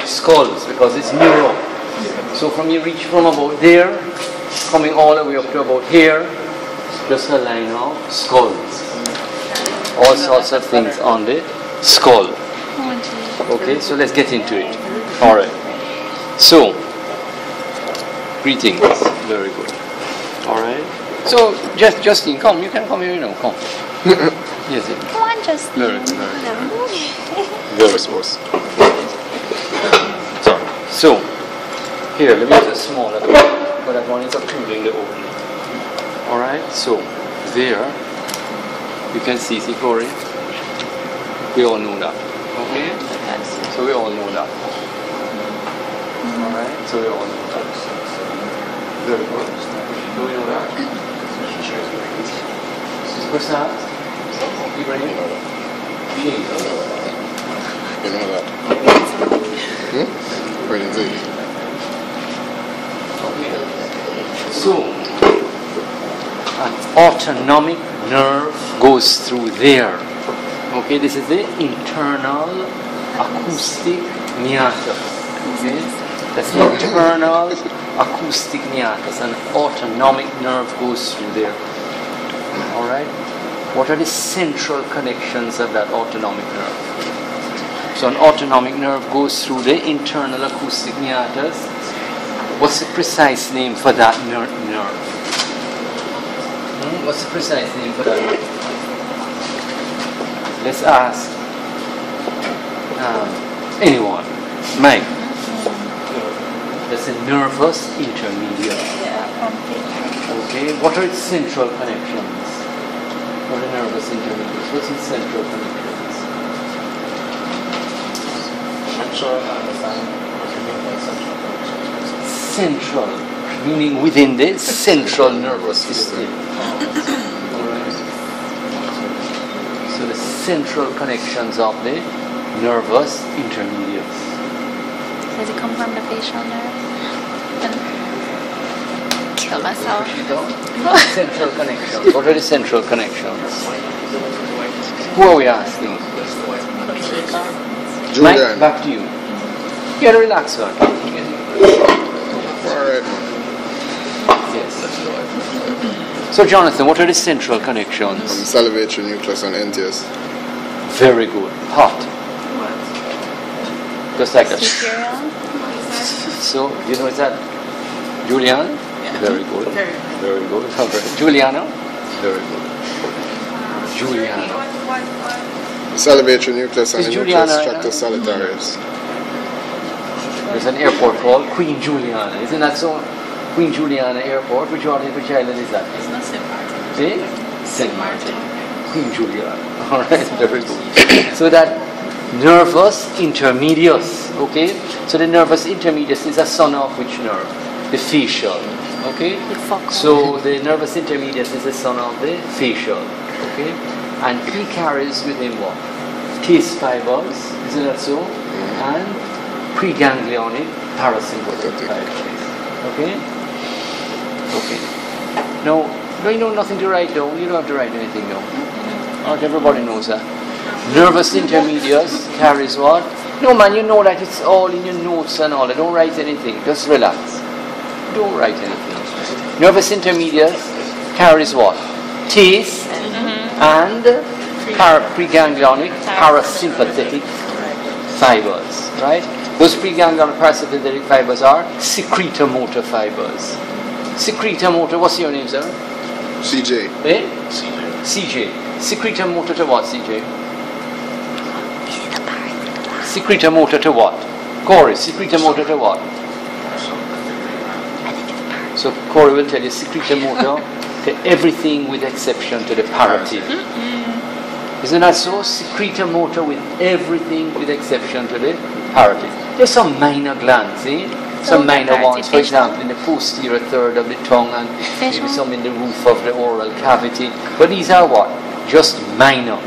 skulls, because it's neuro. So from you reach from about there, coming all the way up to about here, just a line of skulls. All sorts of things on the skull. Okay, so let's get into it. Alright. So, greetings. Very good. Alright. So, Justine, come. You can come here, come. Yes. Come on, Justine. Very good. Very smooth. So, here, let me use a smaller one, but that one is occluding the opening. Alright, so, there, you can see Corey. We all know that. Okay? So we all know that. Alright, so we all know that. Very good. Do we know that? What's that? Ibrahim? You know that. Where is it? Okay. So, an autonomic nerve goes through there. Okay, this is the internal acoustic meatus. Okay, that's the internal acoustic meatus. An autonomic nerve goes through there. All right. What are the central connections of that autonomic nerve? So an autonomic nerve goes through the internal acoustic meatus. What's the precise name for that nerve? What's the precise name for that nerve? Let's ask anyone. Mike. That's a nervous intermediate. Okay, what are its central connections? What are nervous intermediates? What's its central connections? Central, meaning within the central nervous system. So the central connections of the nervous intermediates. Does it come from the facial nerve? And kill myself. Central connections. What are the central connections? Who are we asking? Mike, back to you. You gotta relax, sir. Alright. Yes. So, Jonathan, what are the central connections? Salivatory nucleus and NTS. Very good. Hot. Just like that. So, you know what's that? Juliana? Yeah. Very good. Very good. Juliana? Very good. Juliana. Salivatory nucleus and the Juliana nucleus tractus solitarius. There's an airport called Queen Juliana. Isn't that so? Queen Juliana Airport. Which island is that? It's not St. Martin. See? St. Martin. Queen Juliana. Alright, very good. So that nervus intermedius. Okay? So the nervus intermedius is a son of which nerve? The facial. Okay? So the nervus intermedius is a son of the facial. Okay? And he carries with him what? Taste fibers, isn't that so? And preganglionic parasympathetic fibers. Okay? Okay. Now, you know nothing to write down? You don't have to write anything down. Not everybody knows that. Nervus intermedius carries what? No man, you know that it's all in your notes and all. Don't write anything. Just relax. Don't write anything. Nervus intermedius carries what? Taste and preganglionic parasympathetic fibers, right? Those preganglionic parasympathetic fibers are secretomotor fibers. Secretomotor, what's your name, sir? CJ. Eh? CJ. Secretomotor to what, CJ? Secretomotor to what? Corey, secretomotor to what? So Corey will tell you secretomotor to everything with exception to the parotid. Isn't that so? Secretomotor with everything with exception to the parotid. There's some minor glands, some minor ones, for example, in the posterior third of the tongue and maybe some in the roof of the oral cavity. But these are what? Just minor.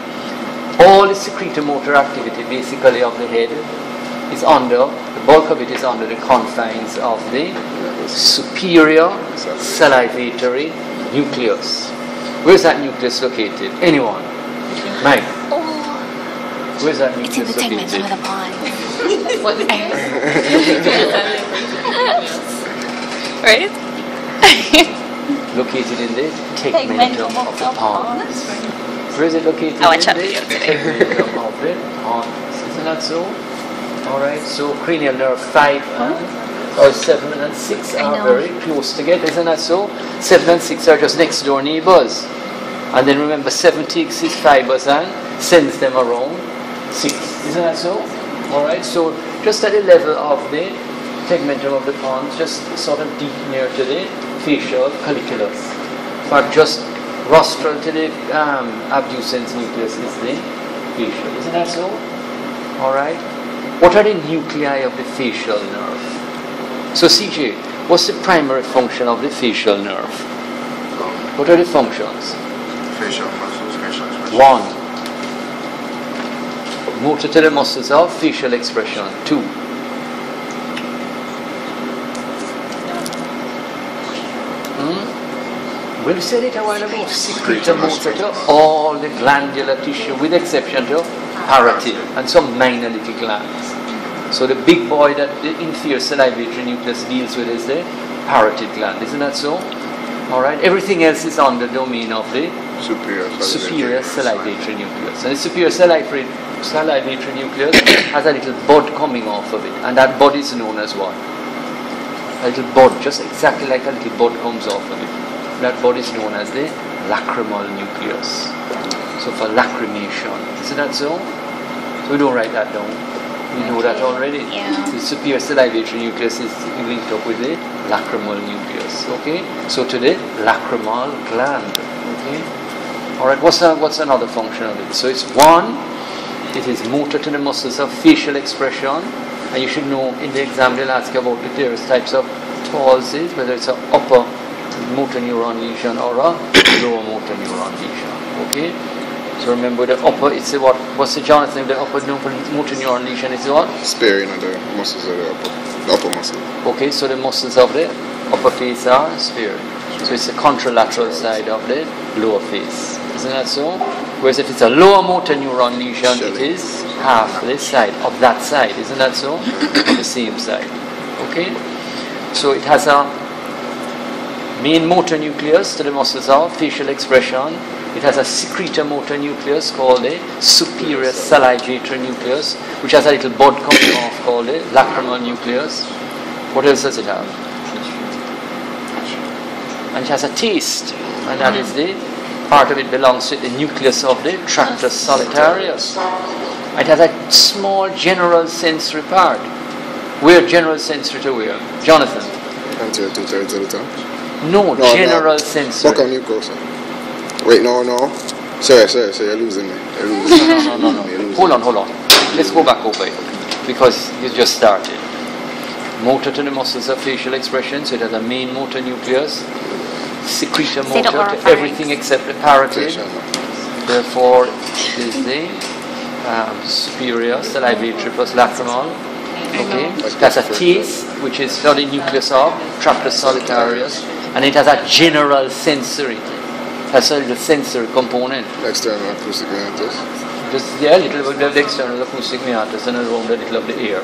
All the secretomotor activity basically of the head is under, the bulk of it is under the confines of the superior salivatory nucleus. Where's that nucleus located? Anyone? Mike? Where's that nucleus It's in the located? tegment of the pond. what the right? Located in the tegmentum of the pons. Where is it located? I watch in that the video today. tegmentum of the pons. Isn't that so? Alright, so cranial nerve 5 or 7 and 6 are very close together, isn't that so? 7 and 6 are just next door neighbors. And then remember 7 takes his fibers and sends them around 6. Isn't that so? Alright, so just at the level of the tegmentum of the pons, just sort of deep near to the facial colliculus. In fact, just rostral to the abducens nucleus is the facial. Isn't that so? Alright. What are the nuclei of the facial nerve? So CJ, what's the primary function of the facial nerve? What are the functions? Facial muscles, facial expression. 1. Motor to the muscles of facial expression. 2. We said it a while ago. Secretor motor to all the glandular tissue with exception to parotid and some minor little glands. So the big boy that the inferior salivatory nucleus deals with is the parotid gland. Isn't that so? Alright, everything else is on the domain of the superior salivatory nucleus. And the superior salivatory nucleus has a little bud coming off of it. And that bud is known as what? A little bud, just exactly like a little bud comes off of it. That bud is known as the lacrimal nucleus. So for lacrimation. Isn't that so? So we don't write that down. We know that already. Yeah. The superior salivatory nucleus is linked up with the lacrimal nucleus. Okay? So to the lacrimal gland. Okay? Alright, what's another function of it? So it's 1, it is motor to the muscles of facial expression. And you should know in the exam they'll ask you about the various types of palsies, whether it's an upper motor neuron lesion or a lower motor neuron lesion. Okay? So remember the upper, it's a what? What's the Jonathan? The upper motor neuron lesion is what? Sparing of the muscles of the upper muscle. Okay, so the muscles of the upper face are spared. So it's the contralateral side of the lower face. Isn't that so? Whereas if it's a lower motor neuron lesion, it is half this side of that side. Isn't that so? On the same side. Okay? So it has a main motor nucleus to the muscles of facial expression. It has a secretor motor nucleus called the superior salivatory nucleus, which has a little bud coming off called the lacrimal nucleus. What else does it have? And it has a taste, and that is the part of it belongs to the nucleus of the tractus solitarius. It has a small general sensory part. Where general sensory to where? Jonathan? Until 2/3 of the time. No, general sensory. What can you go, sir? Wait, no. Sorry, you're losing me. No. Hold on. Let's go back over it, because you just started. Motor to the muscles of facial expression, so it has a main motor nucleus, secretor motor to everything except the parotid. Therefore, it is the superior salivatory plus lacrimal. Okay, it has a taste, which is for the nucleus of tractus solitarius, and it has a general sensory. Has a little sensory component. External acoustic meatus. Just a little bit of the external acoustic meatus and around a little of the ear.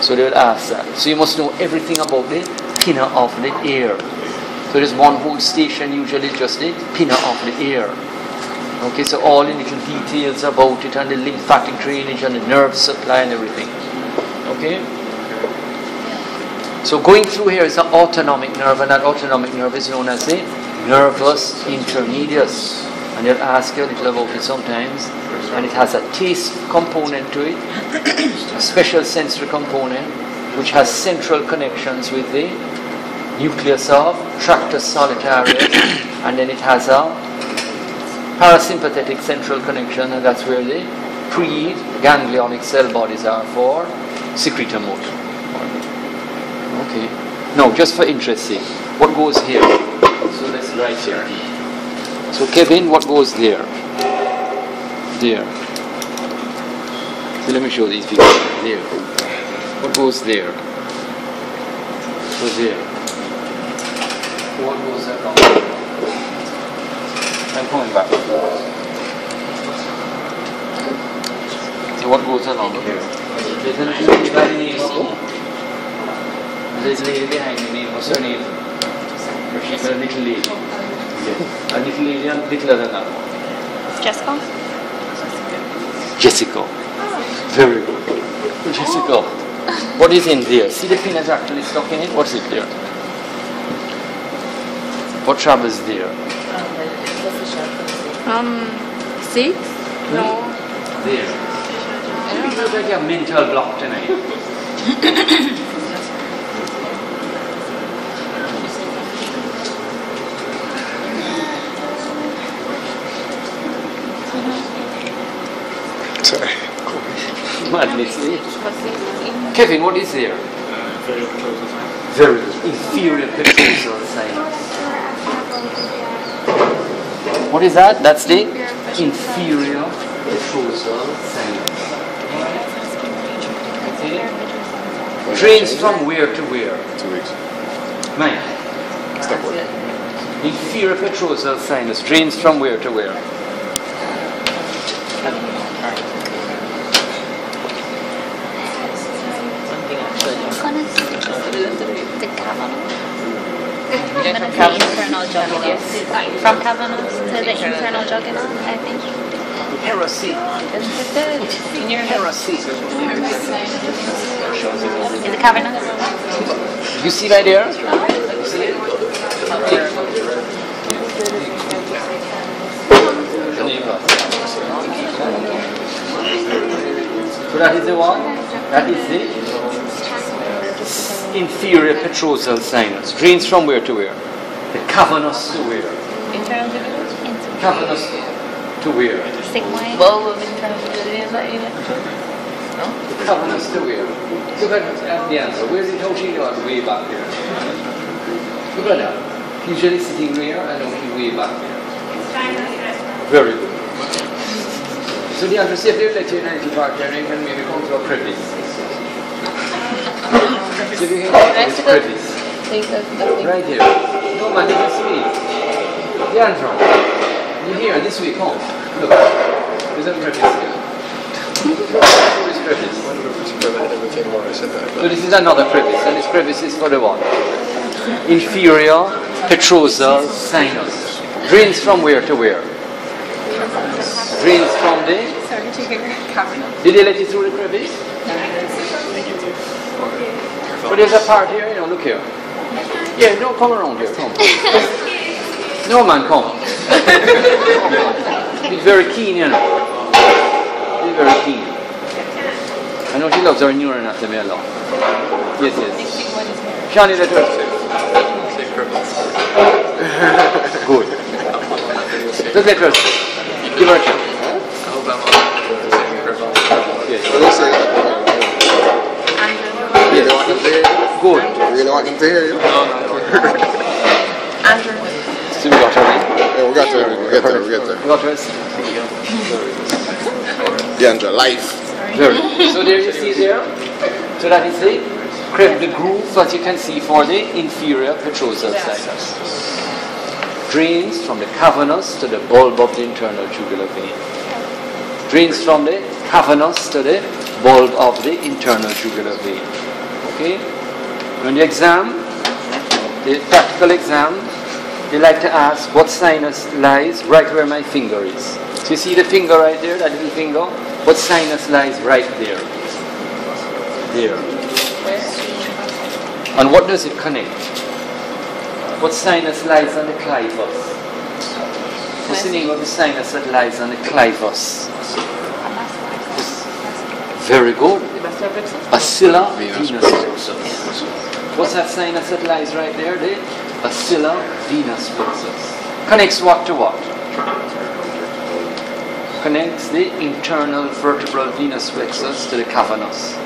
So they will ask that. So you must know everything about the pinna of the ear. So there's one whole station, usually just the pinna of the ear. Okay, so all the little details about it and the lymphatic drainage and the nerve supply and everything. Okay? So going through here is the autonomic nerve, and that autonomic nerve is known as the nervus intermedius. And they'll ask you a little about it sometimes. And it has a taste component to it, a special sensory component, which has central connections with the nucleus of tractus solitarius, and then it has a parasympathetic central connection, and that's where the pre-ganglionic cell bodies are for secretor motor. Okay. No, just for interest's sake, what goes here? So let's write here. So Kevin, what goes there? There. So let me show these people. There. What goes there? So there. What goes along? I'm coming back. So what goes along here? There's a little lady by the name of there's a lady behind the name. What's her name? She's a little lady. Yes. A little lady and littler than that one. Jessica? Jessica. Very good. Jessica. What is in there? See the pin is actually stuck in it? What's it there? What trouble is there? 6? No. There. It looks like a mental block tonight. Sorry. Madness. Kevin, what is there? Very good. Inferior petrosal sinus. What is that? That's the inferior petrosal sinus. Okay. Drains from where to where? 2 weeks. Mike. Stop working. Inferior petrosal sinus drains from where to where? The cavernous. The internal jugular. From cavernous to the internal jugular, I think. Heresy. Heresy. Is it cavernous? You see right there? You see it? So that is the one. That is the inferior petrosal sinus. Drains from where to where? The cavernous to where? Internal jugular? Cavernous to where? Sigmoid. Bulb of internal jugular. The cavernous to where? Look at the answer. Where's it touching you? Way back there. Look at that. Usually sitting there and only way back there. Very good. So the answer is if they let you in a little part there, you can maybe come to a crevice. So if you can come to this crevice. Right here. No man, this is me. The answer. You here, this way, come. Look. There's a crevice here. This crevice. So this is another crevice, and this crevice is for the one. Inferior petrosal sinus. Drains from where to where? Drains from the... Did they let you through the crevice? But there's a part here, look here. Yeah, no, come around here, come. No man, come. He's very keen, He's very keen. I know she loves our neuroanatomy a lot. Yes, yes. Shani, let her say. Good. Just let her say. Give her a chance. Yes. You really want them to hear you? Good. You really want them to hear you? Andrew. So we got her in. Yeah, we got there. We get there. We get there. We got her. Yeah, and the life. Very good. So there you see there. So that is the groove that you can see for the inferior petrosal sinus. Drains from the cavernous to the bulb of the internal jugular vein. Drains from the cavernous to the bulb of the internal jugular vein. Okay? On the exam, the practical exam, they like to ask what sinus lies right where my finger is. So you see the finger right there, that little finger? What sinus lies right there? There. And what does it connect? What sinus lies on the clivus? What's the name of the sinus that lies on the clivus? Very good. Bacilla venous plexus. What's that sinus that lies right there? The bacilla venous plexus. Connects what to what? Connects the internal vertebral venous plexus to the cavernous.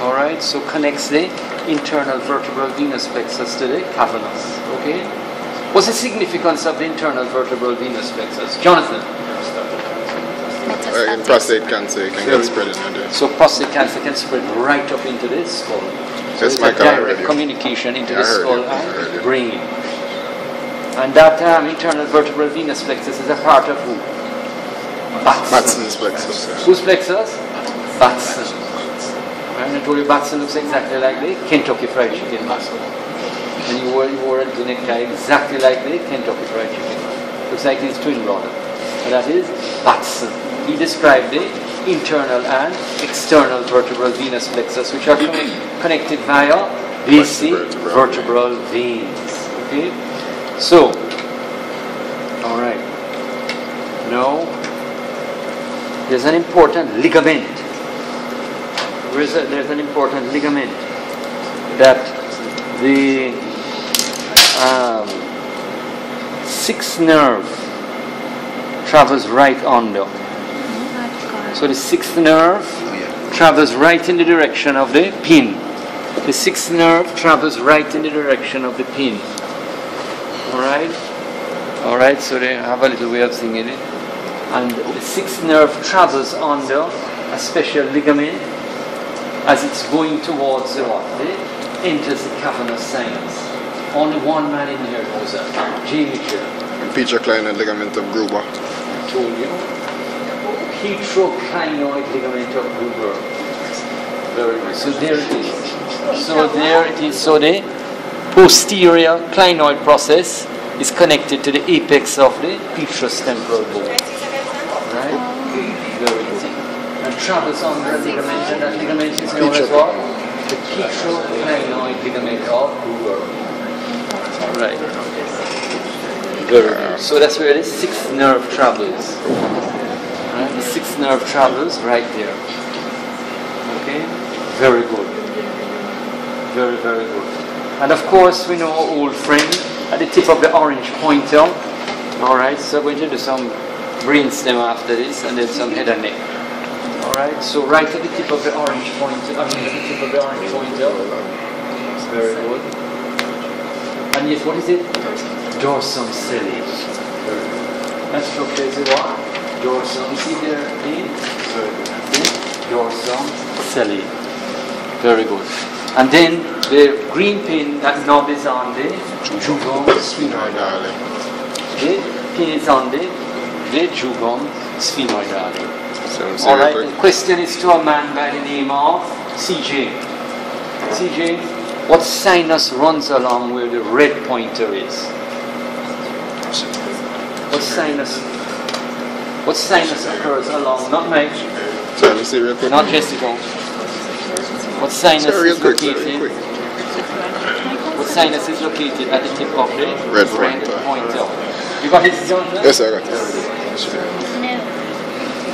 Alright, so connects the internal vertebral venous plexus to the cavernous. Okay? What's the significance of the internal vertebral venous plexus? Jonathan? In prostate cancer, it can get spread in there. So prostate cancer can spread right up into the skull. So Yes, it's Michael, a I heard direct you. communication into Yeah, the I heard skull you. I heard and you. brain. And that internal vertebral venous plexus is a part of who? Batson. Matson's plexus. Whose plexus? Batson. And I told you Batson looks exactly like the Kentucky Fried Chicken man. And he wore a necktie exactly like the Kentucky Fried Chicken man. Looks like his twin brother. And that is Batson. He described the internal and external vertebral venous plexus, which are connected via basic vertebral veins. Okay? So, alright. Now, there's an important ligament. There's an important ligament that the sixth nerve travels right under. So the sixth nerve travels right in the direction of the pin. The sixth nerve travels right in the direction of the pin. Alright, so they have a little way of singing it. And the sixth nerve travels under a special ligament as it's going towards the what? It enters the cavernous sinus. Only one man in here knows that. Jamie Chair. Petroclinoid ligament of Gruber. I told you. Petroclinoid ligament of Gruber. Very good. So there it is. So there it is. So the posterior clinoid process is connected to the apex of the petrous temporal bone. Right? Very good. And travels under a ligament, and that ligament is known as what? The petroclinoid ligament of Gruber. Right. Very good. So that's where the sixth nerve travels. Right? The sixth nerve travels right there. Okay? Very good. Very, very good. And of course, we know our old friend at the tip of the orange pointer. Alright, so we're going to do some brainstem after this and then some head and neck. Alright, so right at the tip of the orange pointer, at the tip of the orange pointer. Very good. And yet, what is it? Dorsum celli. Very good. That structure is a what? Dorsum. You see there, Dean? Very good. That's it. Dorsum celli. Very good. And then the green pin, that knob is on the jugum sphenoidale. The pin is on the jugum sphenoidale. Alright, the question is to a man by the name of CJ. CJ, what sinus runs along where the red pointer is? What sinus occurs along, not Mike, not Jessica. What sinus is located? What sinus is located at the tip of the red pointer? You got it, Jonathan? Yes, I got it.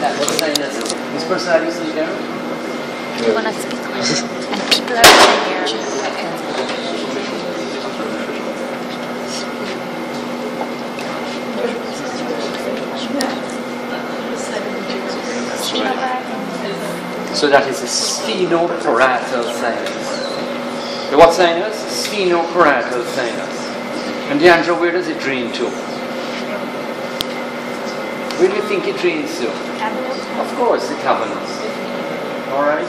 What sinus? This person are you sitting there? You want to speak and people are here. So that is a sphenoparietal sinus. The what sinus? Sphenoparietal sinus. And Deandra, where does it drain to? Where do you think it drains to? Of course, the cavernous. Alright?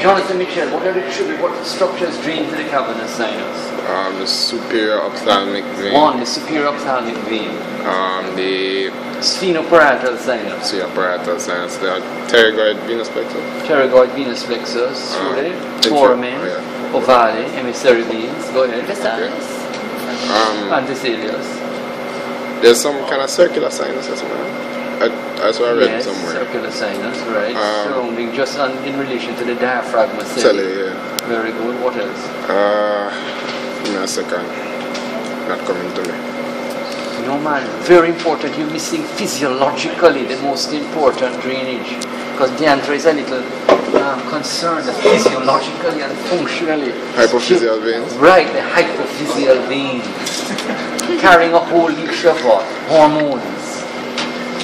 Jonathan Mitchell, what structures drain to the cavernous sinus? The superior ophthalmic vein. One, the superior ophthalmic vein. The sphenoparietal sinus. Sphenoparietal sinus. The pterygoid venous plexus. Pterygoid venous plexus. Through the foramen, ovale, emissary veins. Go ahead. And Vesalius. There's some kind of circular sinus as well. I saw I read yes, somewhere. Circular sinus, right. Surrounding just in relation to the diaphragm. Yeah. Very good. What else? Give me a second. Not coming to me. No man, very important. You're missing physiologically the most important drainage. Because Deandra is a little concerned that physiologically and functionally. Hypophyseal veins? Right, the hypophyseal veins. Carrying a whole leash of what? Hormones.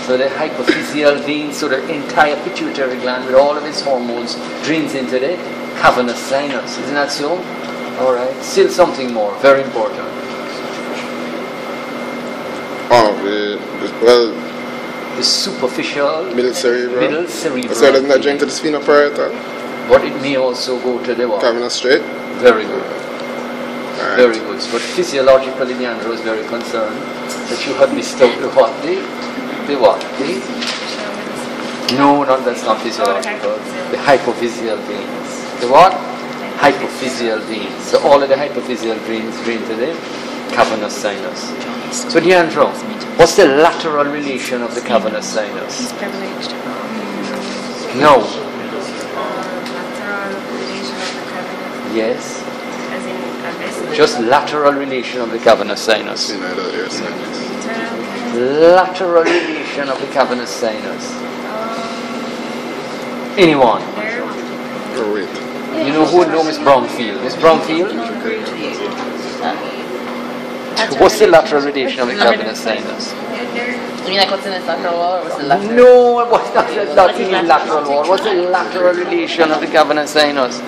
So the hypophyseal veins, so the entire pituitary gland with all of its hormones drains into the cavernous sinus. Isn't that so? Alright. Still something more, very important. The superficial middle cerebral. So doesn't that drain to the sphenoparietal? But it may also go to the what? Cavernous straight? Very good. Right. Very good. But physiologically, Leandro is very concerned that you have missed out the what? The what? No, that's not physiological. The hypophyseal veins. the what? Hypophyseal veins. So all of the hypophyseal veins drain to the cavernous sinus. So Deandro, what's the lateral relation of the cavernous sinus? He's privileged. No. Lateral relation of the cavernous. Yes. As in a vessel. Just lateral relation of the cavernous sinus. You know, the ear sinus. Internal. Lateral relation of the cavernous sinus. Anyone? Nerve. Oh, wait. You know who would know Miss Brownfield? Miss Brownfield? What's the lateral relation of the cavernous sinus? You mean like what's in the lateral wall or what's the lateral? No, what's not the lateral wall? What's the lateral relation of the cavernous sinus?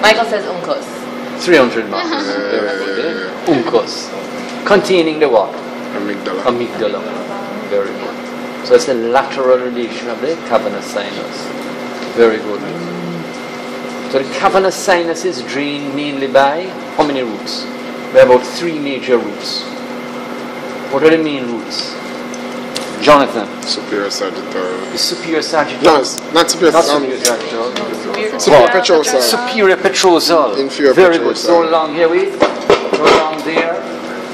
Michael says uncus. 300 marks. Uncus. Containing the what? Amygdala. Amygdala. Very good. So it's the lateral relation of the cavernous sinus. Very good. So the cavernous sinus is drained mainly by how many roots? By about 3 major roots. What are the main roots? Jonathan. Superior sagittal. The superior sagittal. No, it's not superior Not sagittal. superior sagittal. Superior petrosal. Superior petrosal. Inferior Very good. petrosal. So along here, wait. So along there.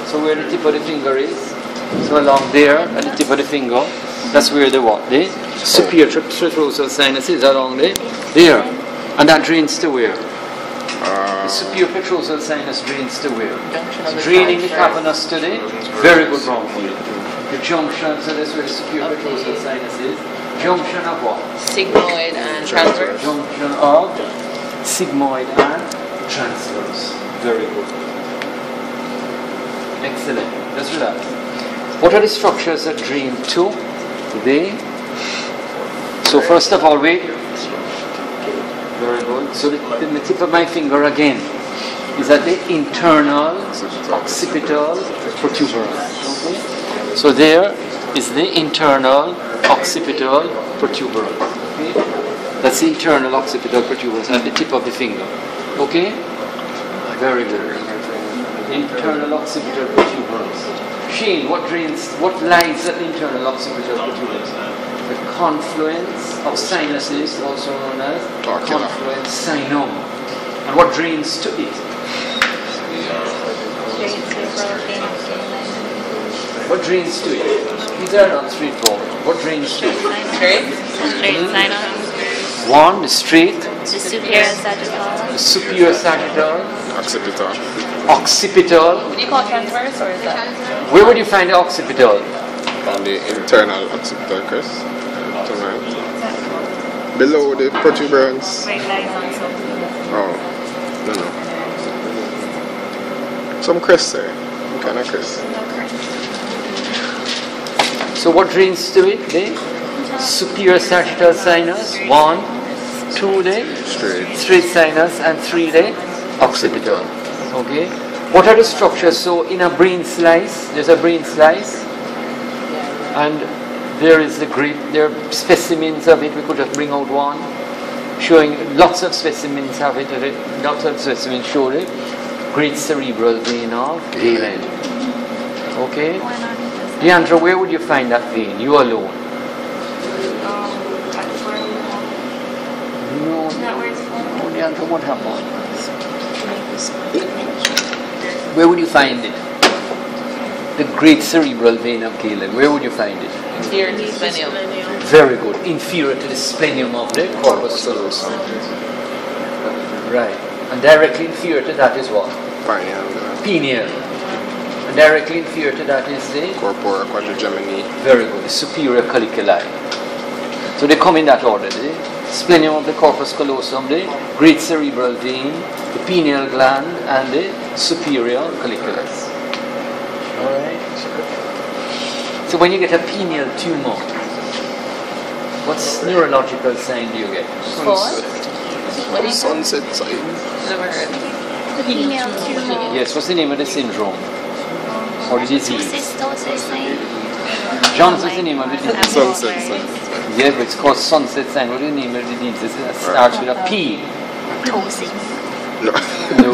So where the tip of the finger is. So along there at the tip of the finger. That's where the what? The superior petrosal sinus is along there. And that drains to where? The superior petrosal sinus drains to where? Draining the cavernous to the very good wrong field. The junction, so that's where the superior petrosal sinus is. Junction of what? Sigmoid and transverse. Junction of sigmoid and transverse. Very good. Excellent. Let's relax. What are the structures that drain to? So first of all, wait. Very good. So the tip of my finger again is at the internal occipital protuberance. Okay? So there is the internal occipital protuberance. Okay? That's the internal occipital protuberance at the tip of the finger. Okay? Very good. Internal occipital protuberance. Shane, what lies at the internal occipital protuberance? The confluence of sinuses, also known as confluence sinum. And what drains to it? What drains to it? These are not straightforward. What drains to it? Straight? Straight sinus. One, the straight. The superior sagittal. The superior sagittal. Occipital. Occipital. Would you call it transverse or is that? Where would you find the occipital? On the internal occipital crest. Below the protuberance. Right lies on something. Oh, no. Some crest there. What kind of crest? So what drains to it? The superior sagittal sinus. 1, 2, the straight sinus, and 3, the occipital. Okay. What are the structures? So in a brain slice, there's a brain slice, and there is the great. There are specimens of it. We could just bring out one, showing lots of specimens of it. Lots of specimens show it. Great cerebral vein of Galen. Okay. Leandra, where would you find that vein? You alone. No. No, Leandra, what happened? Where would you find it? The great cerebral vein of Galen. Where would you find it? Inferior to splenium. Very good. Inferior to the splenium of the corpus callosum. Right. And directly inferior to that is what? Pineal. And directly inferior to that is the corpora quadrigemini. Very good. The superior colliculi. So they come in that order. The splenium of the corpus callosum, the great cerebral vein, the pineal gland, and the superior colliculus. Alright. So when you get a pineal tumor, what neurological sign do you get? Sunset sign. Never heard. Pineal tumor. Yes, what's the name of the syndrome? Or the disease? Cystosis sign. John, what's the name of the disease? Sunset sign. Yeah, but it's called sunset sign. What's the name of the disease? It starts with a P. Ptosis. No. No.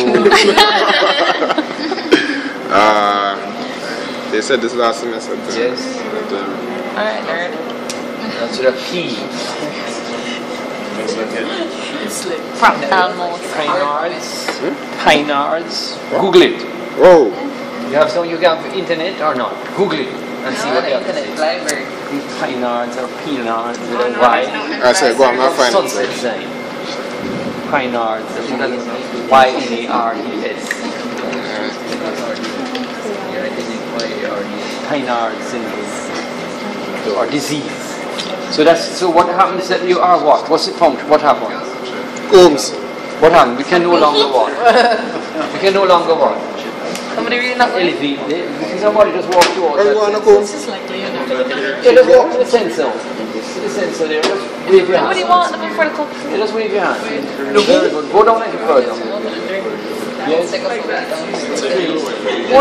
They said this last semester. Yes. Alright, nerd. That's with a P. Proctalmos. Pinards. Google it. Whoa. You have internet or not? Google it and see what else. library. Pinards or Pinards with a Y. I said, go on, I'll find Sunset it. sign. Pinards. Y-N-A-R-D-S. Pinard syndrome or disease. So what happens that you are what? What's the function? What happens? Ooms. What happened? We can no longer walk. We can no longer walk. Somebody really not going? Elevate. Somebody just walk towards Are you that going to sensor. Ooms? This is like Leonardo. Yeah, just walk to the sensor. To the sensor there. Just wave your hand. What do you want them before the club? Yeah, just wave your hand. Very good. Go down a little further. Yes. Go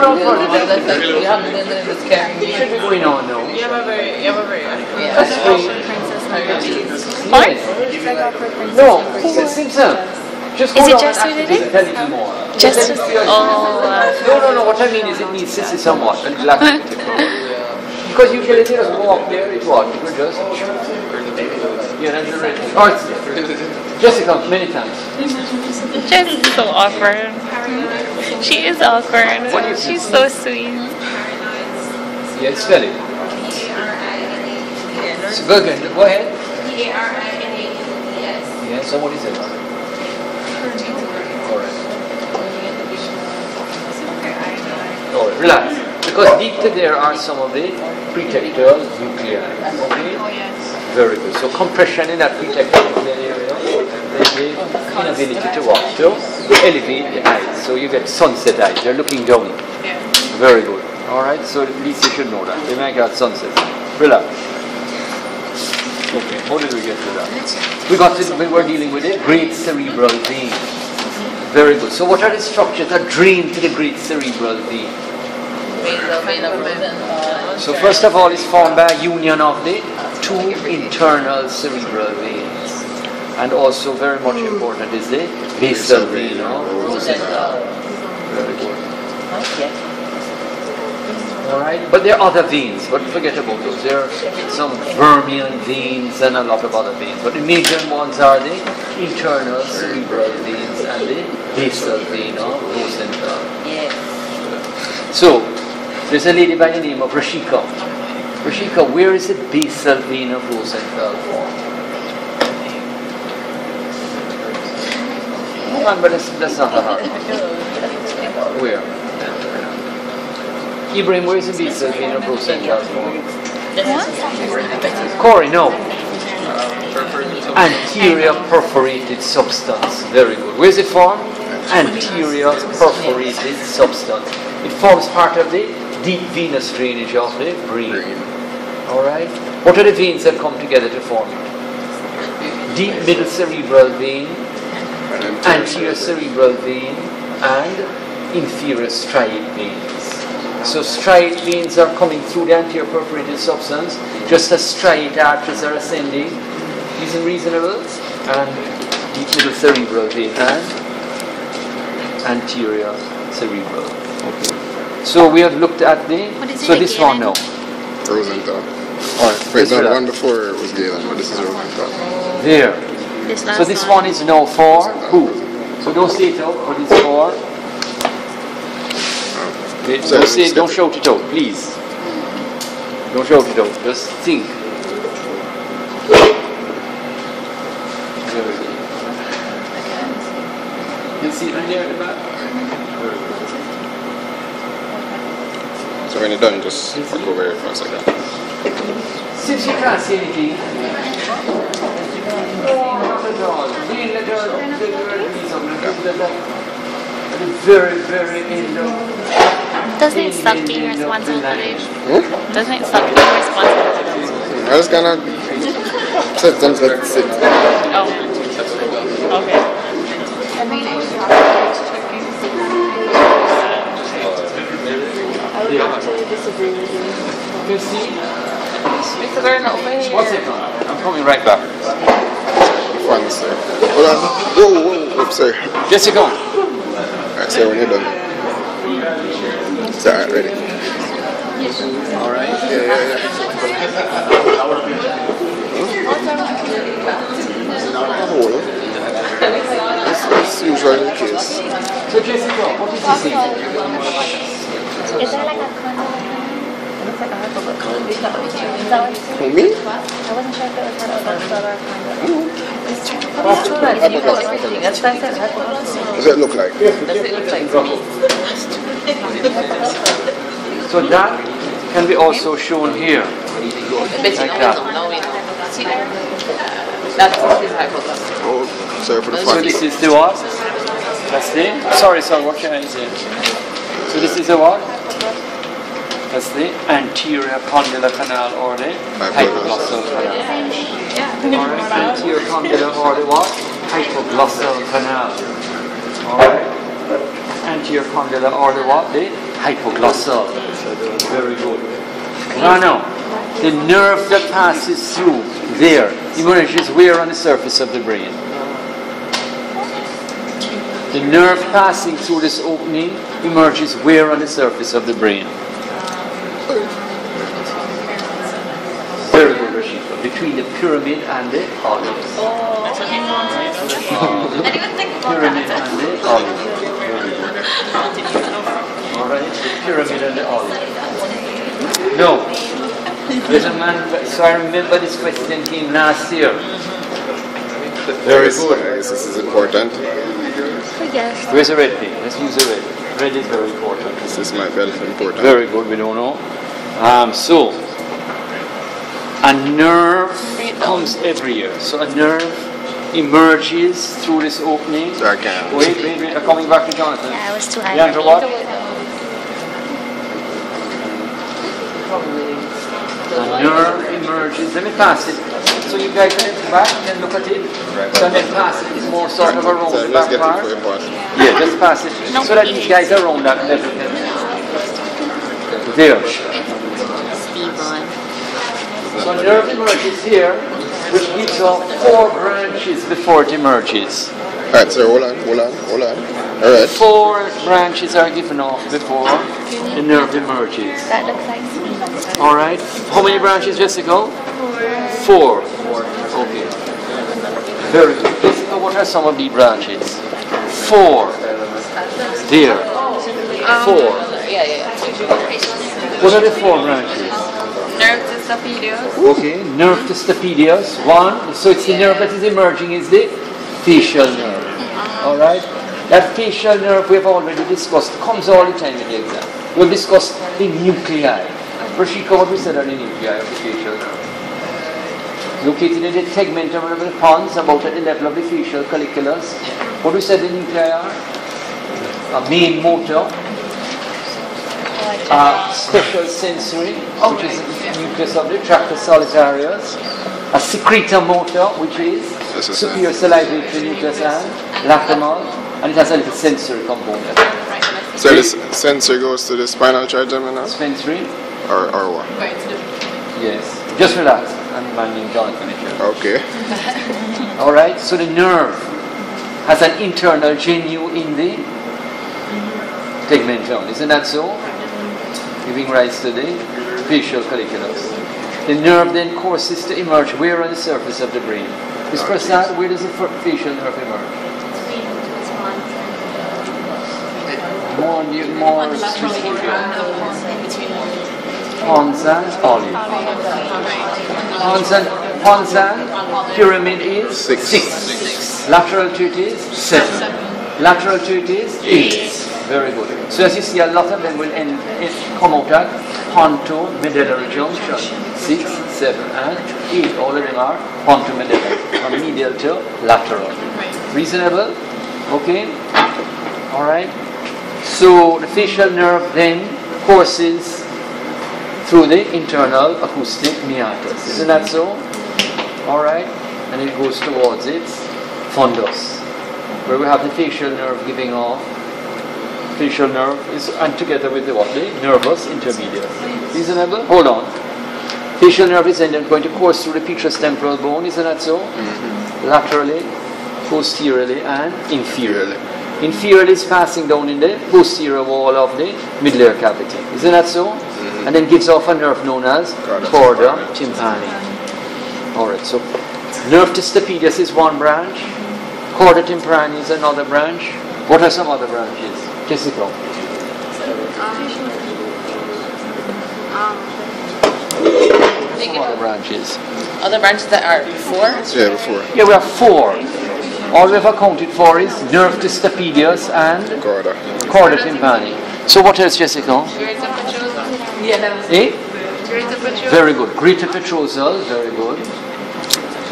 down further. You have to then it's carrying It should be going on now. You have a very That's great. What? Yes. No, Simpson. Just go Is it down just and who did activate it? Tell it more. Just No. What I mean is it needs sissy somewhat and relax it. Because usually they just walk there, it's what? You just... Yeah, that's the right. Oh, it's Jessica, many times. Jess is so awkward. She is awkward. What do you She's so sweet. Yeah, spell it. Bergen, go ahead. Yeah, somebody said that. Alright, relax. Because deep to there are some of the pretectal nuclei. Okay? Very good. So compression in that pretectal nuclear area, they give inability to walk. So elevate the eyes. So you get sunset eyes. They're looking down. Very good. Alright, so at least you should know that. They make out sunset. Relax. Okay, how did we get to that? We were dealing with it. Great cerebral vein. Very good. So what are the structures that drain to the great cerebral vein? So first of all, it's formed by a union of the two internal cerebral veins. And also very much important is the basal vein. Very good. Alright, but there are other veins, but forget about those. There are some vermian veins and a lot of other veins. But the major ones are the internal cerebral veins and the basal vein of Rosenthal. So, there's a lady by the name of Rashika. Rashika, where is the basal vein of Rosenthal formed? Come on, but that's not a hard one. Where? Ibrahim, where is the basal vein of Rosenthal formed? Corey, no. Anterior perforated substance. Very good. Where is it formed? Anterior perforated substance. It forms part of the deep venous drainage of the brain. Alright? What are the veins that come together to form it? Deep middle cerebral vein, anterior cerebral vein, and inferior striate veins. So striate veins are coming through the anterior perforated substance, just as striate arteries are ascending. Isn't reasonable? And deep middle cerebral vein and anterior cerebral. Okay. So we have looked at the. So this one now. Rosenthal. Alright. Wait, no, the one before was Galen, but this is Rosenthal. There. So this one is now for who? So don't say it out, but it's for. Don't shout it out, please. Don't shout it out. Just think. You see it in there at the back? So when you're done, just look over here for a second. Since you can't see anything, not at all. Very, very end of. Doesn't it suck being responsible for it? Doesn't it suck being responsible for it? I just gonna set them to sit. Oh. Okay. You see? Mr. Gardner, over here. What's it on? I'm coming right back. Fun, sir. Hold on. Whoa, oops, sorry. Jessica. Alright, so when you're done. It's alright, ready? Alright. Yeah. That's usually the case. So Jessica, what did you see? Is there like a condyle? Looks like a hypoglossal. Is that what it's Who, me? I wasn't sure if it was hypoglossal or condyle. That's it, hypoglossal. What does that look like? Does it look like to me? So that can be also shown here. I bet you Like know, that. we know. See there? That's his hypoglossal. Oh, sorry for the So fun. this is the what? That's the, sorry, what can I say? So this is the what? That's the anterior condylar canal or the hypoglossal canal. Alright, anterior condylar or the what? Hypoglossal canal. Alright. Anterior condylar or the what? The hypoglossal. Very good. Now, the nerve that passes through there emerges where on the surface of the brain? The nerve passing through this opening emerges where on the surface of the brain? Very good, Rashida. Between the pyramid and the olive. That's what everyone says. I didn't even think about Pyramid that. and the olive. Very good. Alright, the pyramid and the olive. No. There's a man, so I remember this question came last year. Very good. I guess this is important. Yes. Where's the red thing? Let's use the red. Red is very important. This might be important. Very good, we don't know. So, a nerve comes every year. So a nerve emerges through this opening. I can't. Wait, I'm coming back to Jonathan. Yeah, it was too high. Leandro, what? A nerve emerges. Let me pass it. So you guys can back and look at it. So then pass it. It's more sort of around So the let's back get part. it for your part. Yeah, just pass it. So that these guys are around that level. There. So a nerve emerges here, which gives off 4 branches before it emerges. Alright, sir, hold on. Alright. 4 branches are given off before the nerve emerges. That looks like sweet. Alright. How many branches, Jessica? 4. Okay. Very good. Jessica, what are some of the branches? 4. There. 4. Yeah. What are the 4 branches? Nerve to stapedius. Okay, nerve to stapedius, 1. So it's the nerve that is emerging is the facial nerve. Alright? That facial nerve we have already discussed, comes all the time in the exam. We've discussed the nuclei. Rashika, what we said are the nuclei of the facial nerve? Located in the tegmentum of the pons, about at the level of the facial colliculus. What we said the nuclei are? A main motor, special sensory, which is the nucleus of the tractus solitarius, a secretor motor, which is superior salivatory nucleus and lacrimal, and it has a little sensory component. So this sensor goes to the spinal trigeminal? Sensory? Or what? Yes. Just relax. I'm minding Jonathan. Okay. Alright, so the nerve has an internal genu in the tegmentum. Isn't that so? Giving rise to the facial colliculus. The nerve then courses to emerge where on the surface of the brain? This person, where does the facial nerve emerge? More Pons and olive. Pons and pyramid is 6. Lateral to it is 7. Lateral to it is 8. Very good. So as you see, a lot of them will come out at pontomedullary junction. 6, 7, and 8. All of them are pontomedullary, from medial to lateral. Reasonable? Okay? Alright? So the facial nerve then courses through the internal acoustic meatus. Isn't that so? Alright? And it goes towards its fundus, where we have the facial nerve giving off. Facial nerve is, and together with the what? The nervus intermedius. Reasonable? Hold on. Facial nerve is then going to course through the petrous temporal bone. Isn't that so? Laterally, posteriorly, and inferiorly. Inferiorly is passing down in the posterior wall of the middle ear cavity. Isn't that so? And then gives off a nerve known as chorda tympani. Alright, so nerve to stapedius is 1 branch, Chorda tympani is another branch. What are some other branches? Jessica? Some other branches. Other branches that are before? Yeah, before. Yeah, we have 4. All we have accounted for is nerve stapedius and Chorda. chorda tympani. So what else, Jessica? Yeah, that was Eh? Very good. Greater petrosal, very good.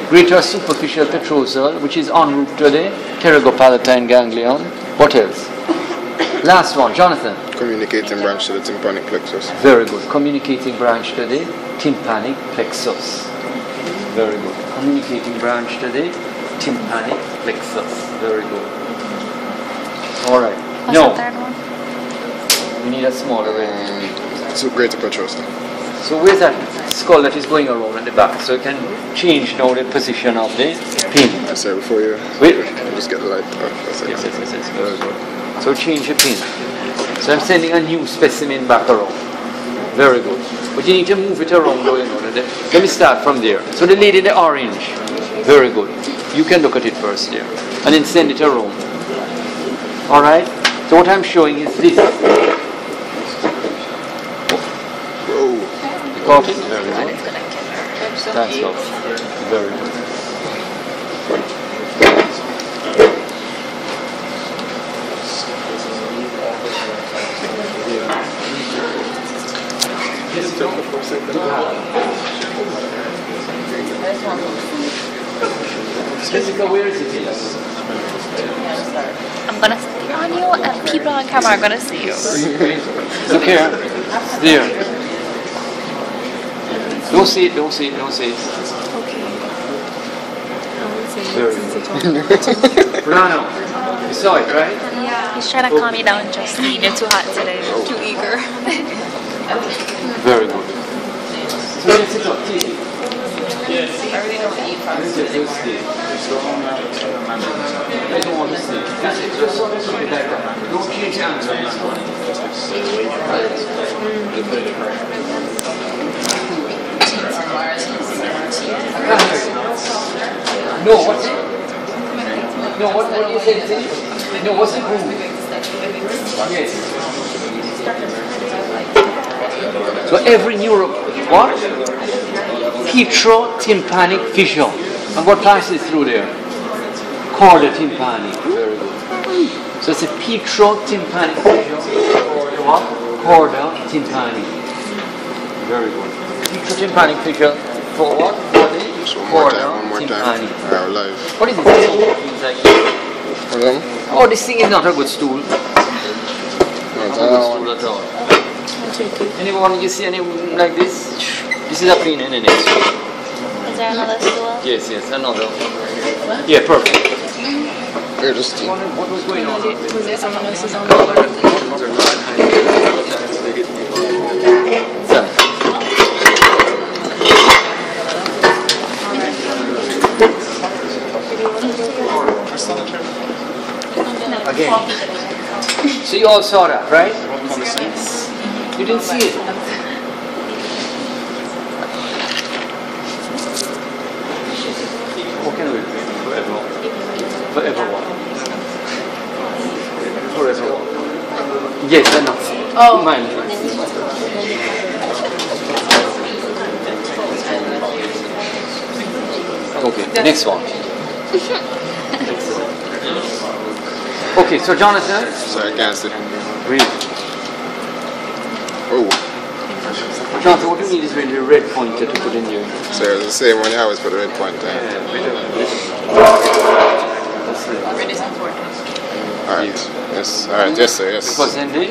Greater superficial petrosal, which is en route to the pterygopalatine ganglion. What else? Last one, Jonathan. Communicating branch to the tympanic plexus. Very good. Communicating branch to the tympanic plexus. Very good. Communicating branch to the tympanic plexus. Very good. All right. What's No, the third one? we need a smaller range. So greater petrosal. So where's that skull that is going around at the back? So you can change now the position of the pin. I say before you. Wait. Just get the light. Oh, that's it. Yes. Very good. So change the pin. So I'm sending a new specimen back around. Very good. But you need to move it around going on. Let me start from there. So the lady in the orange. Very good. You can look at it first there. And then send it around. Alright? So what I'm showing is this. Whoa. Got it? Very good. That's all. Very good. Jessica, where is it? I'm gonna see on you, and people on camera are gonna see you. Look here. There. Don't see it. Very good. Brano, you saw it, right? He's trying to calm me down, Justine. You're too hot today. Too eager. Very good. So Jessica, see. everything that we eat from. I don't want to see. That's it. Just sort of put it like that. Don't change hands on this one. No, what's it? No, what do you say? No, what's the groove? Yes. So every neuro, what? Petrotympanic fissure. And what passes through there? Chorda tympani. Very good. So it's a petrotympanic fissure. What? Chorda tympani. Very good. Petrotympanic fissure for what? For the chorda tympani. Alright, live. What is it? Things like this. Hold on. Oh, this thing is not a good stool. Not a good stool at all. Anyone, you see any like this? This is a pin in it. Is there another stool? Yes, another. Yeah, perfect. Here, just. What was going on? Was it someone else's on the floor? Sorry. Again. So you all saw that, right? You didn't see it. What can we do? Forever one. Yes, enough. Oh. Mine. Okay, next one. Okay, so Jonathan. Sorry, I can't see. Read. Oh, Jonathan, what you need is really a red pointer to put in here. so it's the same one you always put the red point in. Red is important. Alright, yes, alright, yes sir, yes. Because then the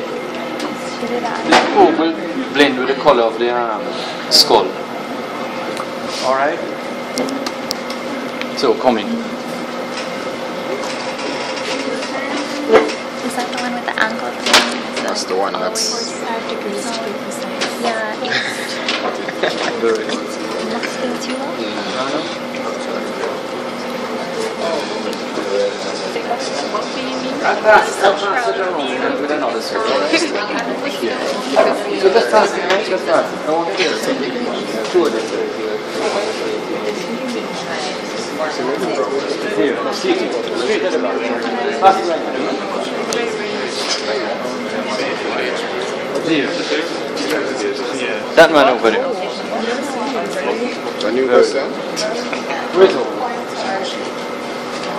blue will blend with the color of the skull. Alright? So, come in. Is that the one with the ankle thing? That's the one that's... Yeah, it's Very good. muscular. I'll pass it around with another circle. So just pass it, right? Just pass it. I want to hear it. Two of them. Here, straight at the back. Pass it right here. That man over there. A new person? Riddle.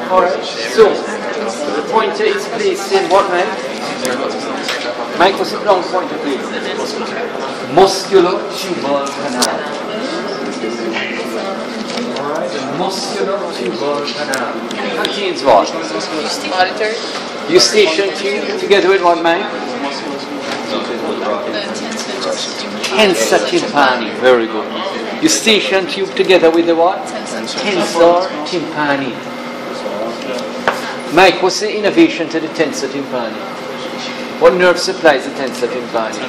Alright, so the pointer is placed in what, Mike? Mike, what's the long pointer placed? Musculo-tubal canal. Alright, the musculo-tubal canal. Contains what? Auditory. Eustachian tube together with what, Mike? Tensor tympani, very good. Eustachian tube together with the what? Tensor tympani. Mike, what's the innovation to the tensor tympani? What nerve supplies the tensor tympani?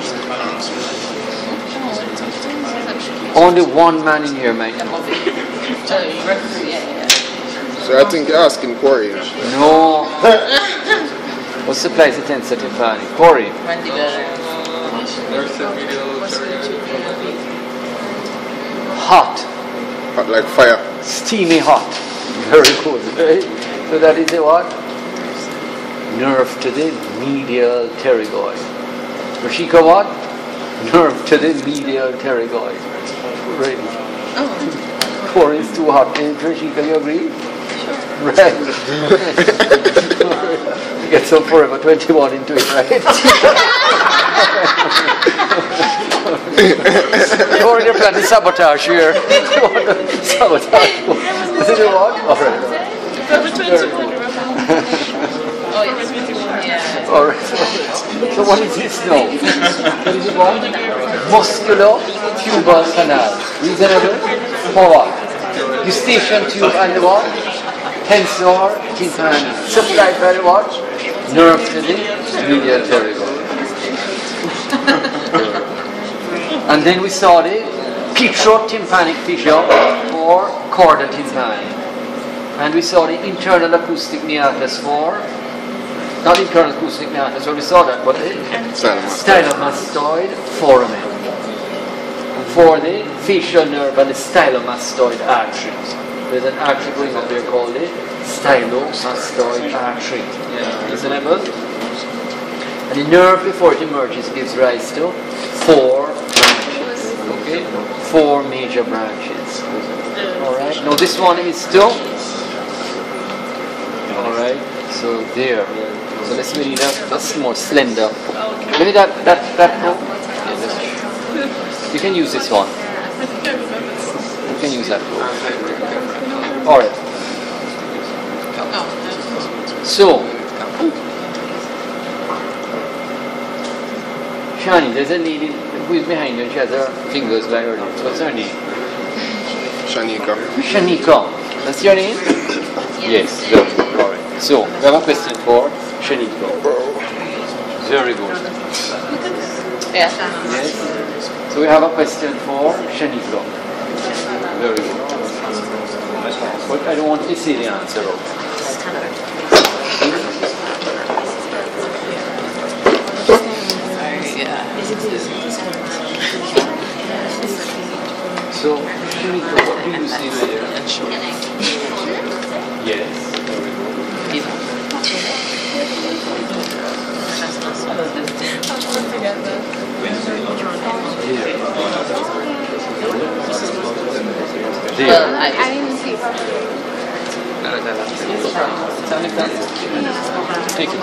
Only one man in here, Mike. So I think you're asking Corey. No. What supplies the tensor tympani? Corey. Hot. Hot like fire. Steamy hot. Very good. Right? So that is a what? Nerve to the medial pterygoid. Rashika, what? Nerve to the medial pterygoid. Right. Core is too hot. Rashika, you agree? Sure. Right. You get some Forever 21 into it, right? You already planned to sabotage here. Sabotage. Is it what? Alright. Oh, yes. Alright. So what is this now? What is it what? Musculo-tubal canal. Reasonable? For what? Eustachian tube and the what? Tensor tympani. Supplied by the what? Nerve to the medial pterygoid. And then we saw the petrotympanic fissure or chorda tympani. And we saw the internal acoustic meatus for, not internal acoustic meatus, so we saw that, but the stylomastoid foramen. For the facial nerve and the stylomastoid artery. There's an artery going up there called the stylomastoid artery. Reasonable? And the nerve before it emerges gives rise to 4 branches. Okay? 4 major branches. Alright? Now this one is still. Alright? So there. So let's really that's more slender. Maybe that no? You can use this one. You can use that one. Alright. So Shani, there's a lady who is behind you and she has her fingers by her lips. What's her name? Shanika. Shanika. That's your name? Yes. Very good. Alright. So, we have a question for Shanika. Very good. Yes. Yes. So we have a question for Shanika. Very good. But I don't want to see the answer of it. So, Shanika, what do you see there? Yes. Well, I didn't see. Take it.